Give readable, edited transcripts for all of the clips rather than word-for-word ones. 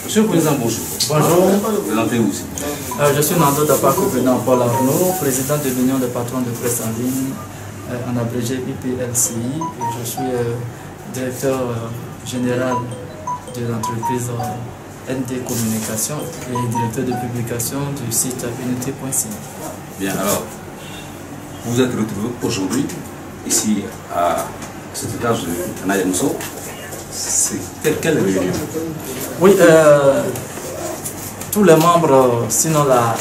Monsieur le Président, bonjour. Bonjour. Présentez-vous aussi. Je suis Nando Dapakou Benan Paul Arnaud, président de l'Union des patrons de presse en ligne, en abrégé UPLCI. Et je suis directeur général de l'entreprise ND Communication et directeur de publication du site unité.ci. Bien, alors, vous êtes retrouvé aujourd'hui, ici à cet étage de Nayamso. C'est quelle réunion? Oui, tous les membres, sinon la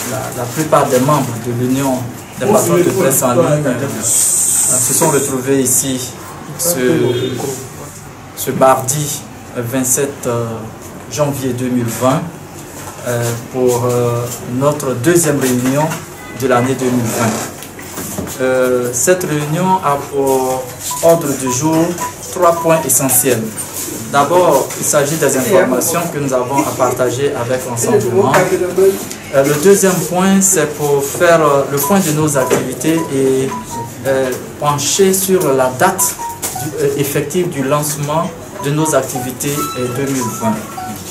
plupart des membres de l'Union des patrons de presse en ligne se sont retrouvés ici ce mardi 27 janvier 2020 pour notre deuxième réunion de l'année 2020. Cette réunion a pour ordre du jour 3 points essentiels. D'abord, il s'agit des informations que nous avons à partager avec l'ensemble des membres. Le deuxième point, c'est pour faire le point de nos activités et pencher sur la date effective du lancement de nos activités 2020.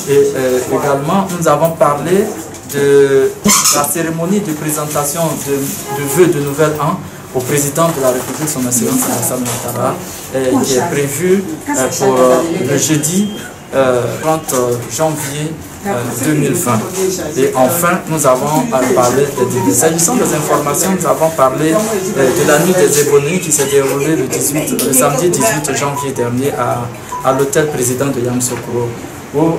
Et également, nous avons parlé de la cérémonie de présentation de vœux de nouvel an au président de la République, son Excellence Alassane Ouattara, qui est prévu pour le jeudi 30 janvier 2020. Et enfin, nous avons parlé, s'agissant des informations, nous avons parlé de la nuit des abonnés qui s'est déroulée le samedi 18 janvier dernier à l'hôtel président de Yamoussoukro, où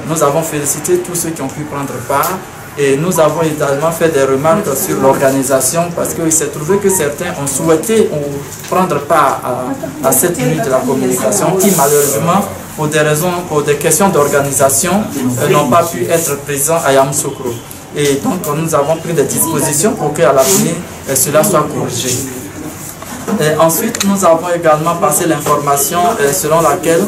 nous avons félicité tous ceux qui ont pu prendre part. Et nous avons également fait des remarques sur l'organisation parce qu'il s'est trouvé que certains ont souhaité prendre part à cette nuit de la communication qui malheureusement, pour des questions d'organisation, n'ont pas pu être présents à Yamoussoukro. Et donc nous avons pris des dispositions pour qu'à l'avenir cela soit corrigé. Et ensuite, nous avons également passé l'information selon laquelle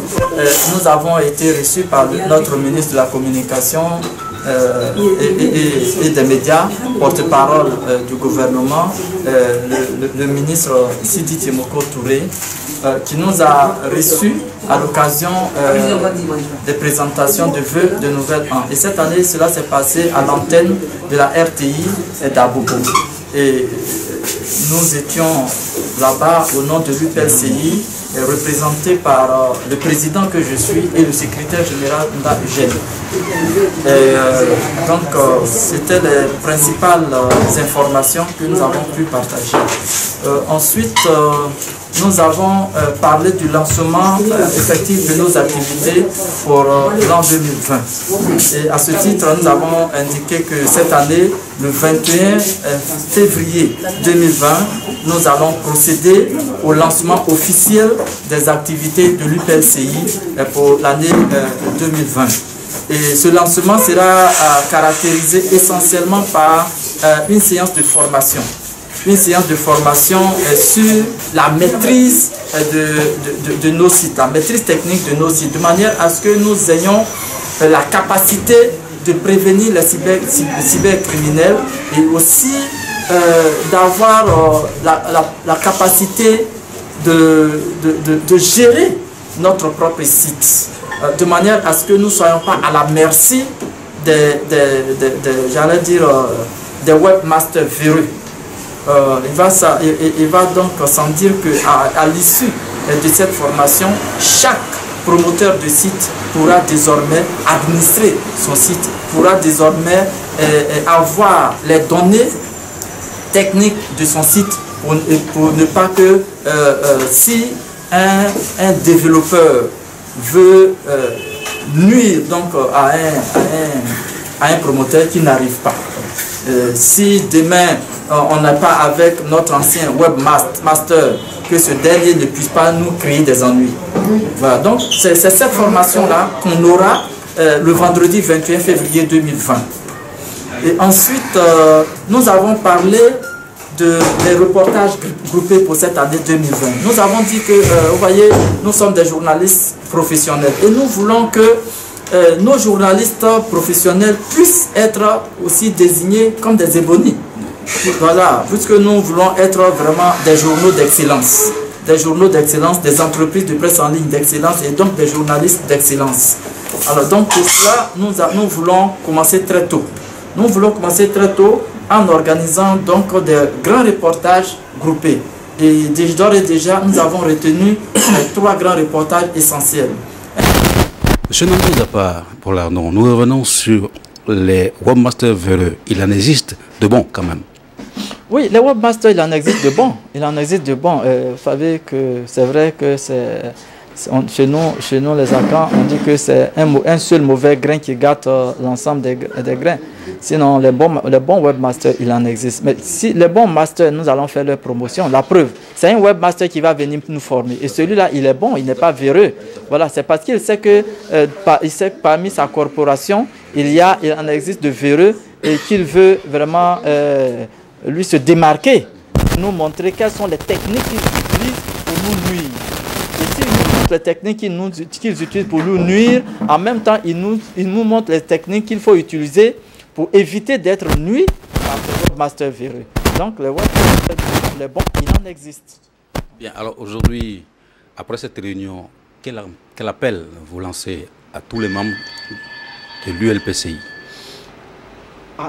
nous avons été reçus par notre ministre de la Communication et des médias, porte-parole du gouvernement, le ministre Sidi Timoko Touré, qui nous a reçus à l'occasion des présentations de vœux de nouvel an. Et cette année, cela s'est passé à l'antenne de la RTI d'Abobo. Et nous étions là-bas au nom de l'UPLCI, représenté par le président que je suis et le secrétaire général Nda Eugène. Donc, c'était les principales informations que nous avons pu partager. Ensuite, nous avons parlé du lancement effectif de nos activités pour l'an 2020. Et à ce titre, nous avons indiqué que cette année, le 21 février 2020, nous allons procéder au lancement officiel des activités de l'UPLCI pour l'année 2020. Et ce lancement sera caractérisé essentiellement par une séance de formation. Une séance de formation sur la maîtrise de nos sites, la maîtrise technique de nos sites, de manière à ce que nous ayons la capacité de prévenir les cybercriminels et aussi d'avoir la capacité de gérer notre propre site, de manière à ce que nous ne soyons pas à la merci des webmasters véreux. Il va donc sans dire qu'à l'issue de cette formation, chaque promoteur de site pourra désormais administrer son site, pourra désormais avoir les données techniques de son site pour ne pas que si un développeur veut nuire donc à un promoteur qui n'arrive pas. Si demain on n'est pas avec notre ancien webmaster, que ce dernier ne puisse pas nous créer des ennuis. Voilà, donc c'est cette formation-là qu'on aura le vendredi 21 février 2020. Et ensuite, nous avons parlé des reportages groupés pour cette année 2020. Nous avons dit que, vous voyez, nous sommes des journalistes professionnels et nous voulons que nos journalistes professionnels puissent être aussi désignés comme des ébonies. Voilà, puisque nous voulons être vraiment des journaux d'excellence. des journaux d'excellence, des entreprises de presse en ligne d'excellence et donc des journalistes d'excellence. Alors donc pour cela, nous voulons commencer très tôt. Nous voulons commencer très tôt en organisant donc des grands reportages groupés. Et d'ores et déjà, nous avons retenu 3 grands reportages essentiels. Monsieur Nando Dapa, pour l'Arnon, nous revenons sur les webmasters véreux. Il en existe de bons quand même. Oui, les webmasters, il en existe de bons. Il en existe de bons. Vous savez que c'est vrai que chez nous les Akans, on dit que c'est un seul mauvais grain qui gâte l'ensemble des grains. Sinon, les bons webmasters, il en existe. Mais si les bons masters, nous allons faire leur promotion. La preuve, c'est un webmaster qui va venir nous former. Et celui-là, il est bon, il n'est pas véreux. Voilà, c'est parce qu'il sait que parmi sa corporation, il en existe de véreux et qu'il veut vraiment lui se démarquer, nous montrer quelles sont les techniques qu'ils utilisent pour nous nuire. Et s'ils nous montrent les techniques qu'ils utilisent pour nous nuire, en même temps, ils nous montrent les techniques qu'il faut utiliser pour éviter d'être nuit par les webmasters véreux. Donc, les webmasters, les bons, il en existe. Bien, alors aujourd'hui, après cette réunion, quel appel vous lancez à tous les membres de l'ULPCI?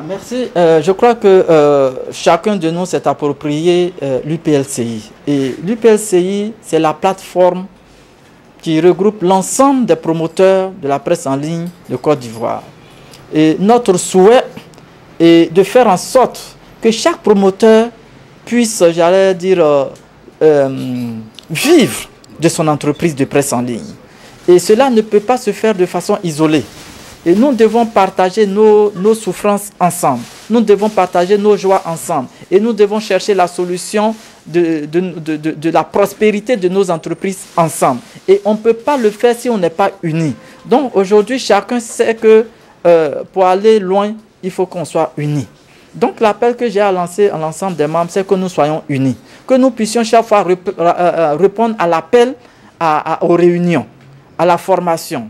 Merci. Je crois que chacun de nous s'est approprié l'UPLCI. Et l'UPLCI, c'est la plateforme qui regroupe l'ensemble des promoteurs de la presse en ligne de Côte d'Ivoire. Et notre souhait est de faire en sorte que chaque promoteur puisse, j'allais dire, vivre de son entreprise de presse en ligne. Et cela ne peut pas se faire de façon isolée. Et nous devons partager nos souffrances ensemble. Nous devons partager nos joies ensemble. Et nous devons chercher la solution de la prospérité de nos entreprises ensemble. Et on ne peut pas le faire si on n'est pas unis. Donc aujourd'hui, chacun sait que pour aller loin, il faut qu'on soit unis. Donc l'appel que j'ai à lancer à l'ensemble des membres, c'est que nous soyons unis. Que nous puissions chaque fois répondre à l'appel aux réunions, à la formation,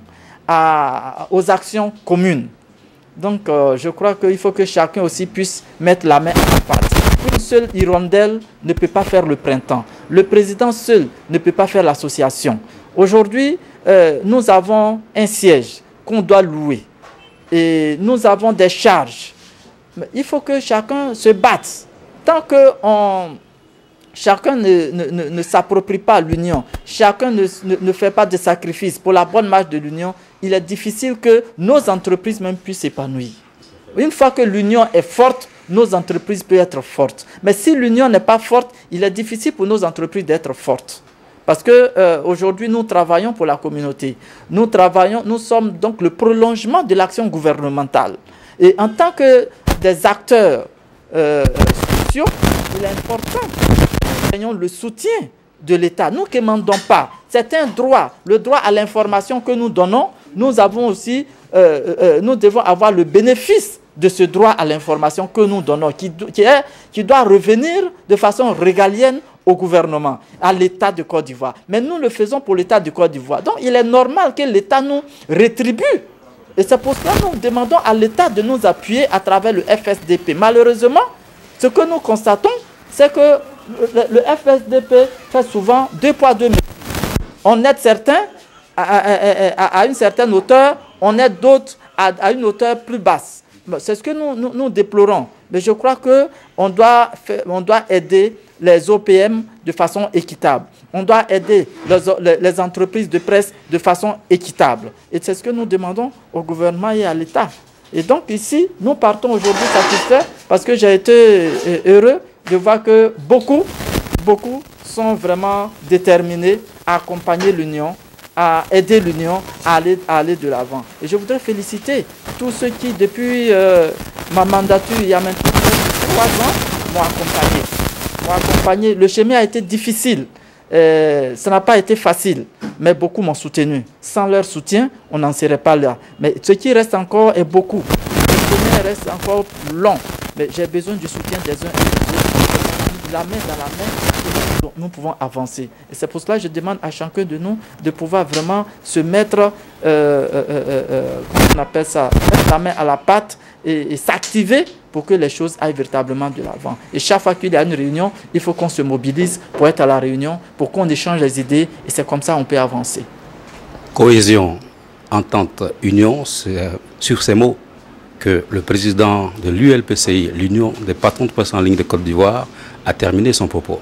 aux actions communes. Donc je crois qu'il faut que chacun aussi puisse mettre la main à la pâte. Une seule hirondelle ne peut pas faire le printemps. Le président seul ne peut pas faire l'association. Aujourd'hui, nous avons un siège qu'on doit louer. Et nous avons des charges. Mais il faut que chacun se batte. Tant que chacun ne s'approprie pas l'union, chacun ne fait pas de sacrifices pour la bonne marche de l'union, il est difficile que nos entreprises même puissent s'épanouir. Une fois que l'union est forte, nos entreprises peuvent être fortes. Mais si l'union n'est pas forte, il est difficile pour nos entreprises d'être fortes. Parce qu'aujourd'hui, nous travaillons pour la communauté. Nous sommes donc le prolongement de l'action gouvernementale. Et en tant que des acteurs sociaux, il est important que nous ayons le soutien de l'État. Nous ne demandons pas. C'est un droit. Le droit à l'information que nous donnons, nous devons avoir le bénéfice de ce droit à l'information que nous donnons, qui doit revenir de façon régalienne au gouvernement, à l'État de Côte d'Ivoire. Mais nous le faisons pour l'État de Côte d'Ivoire. Donc il est normal que l'État nous rétribue. Et c'est pour cela que nous demandons à l'État de nous appuyer à travers le FSDP. Malheureusement, ce que nous constatons, c'est que le FSDP fait souvent 2 poids 2 mesures. On aide certains à une certaine hauteur, on aide d'autres à une hauteur plus basse. C'est ce que nous déplorons. Mais je crois qu'on doit aider les OPM de façon équitable. On doit aider les entreprises de presse de façon équitable. Et c'est ce que nous demandons au gouvernement et à l'État. Et donc ici, nous partons aujourd'hui satisfaits parce que j'ai été heureux de voir que beaucoup sont vraiment déterminés à accompagner l'Union, à aider l'Union à aller de l'avant. Et je voudrais féliciter tous ceux qui, depuis ma mandature, il y a maintenant 3 ans, m'ont accompagné. Le chemin a été difficile. Ça n'a pas été facile, mais beaucoup m'ont soutenu. Sans leur soutien, on n'en serait pas là. Mais ce qui reste encore est beaucoup. Le chemin reste encore long, mais j'ai besoin du soutien des uns et des autres. la main dans la main, nous pouvons avancer. Et c'est pour cela que je demande à chacun de nous de pouvoir vraiment se mettre, comment on appelle ça, mettre la main à la pâte et s'activer pour que les choses aillent véritablement de l'avant. Et chaque fois qu'il y a une réunion, il faut qu'on se mobilise pour être à la réunion, pour qu'on échange les idées, et c'est comme ça qu'on peut avancer. Cohésion, entente, union, c'est sur ces mots que le président de l'ULPCI, l'Union des patrons de presse en ligne de Côte d'Ivoire, a terminé son propos.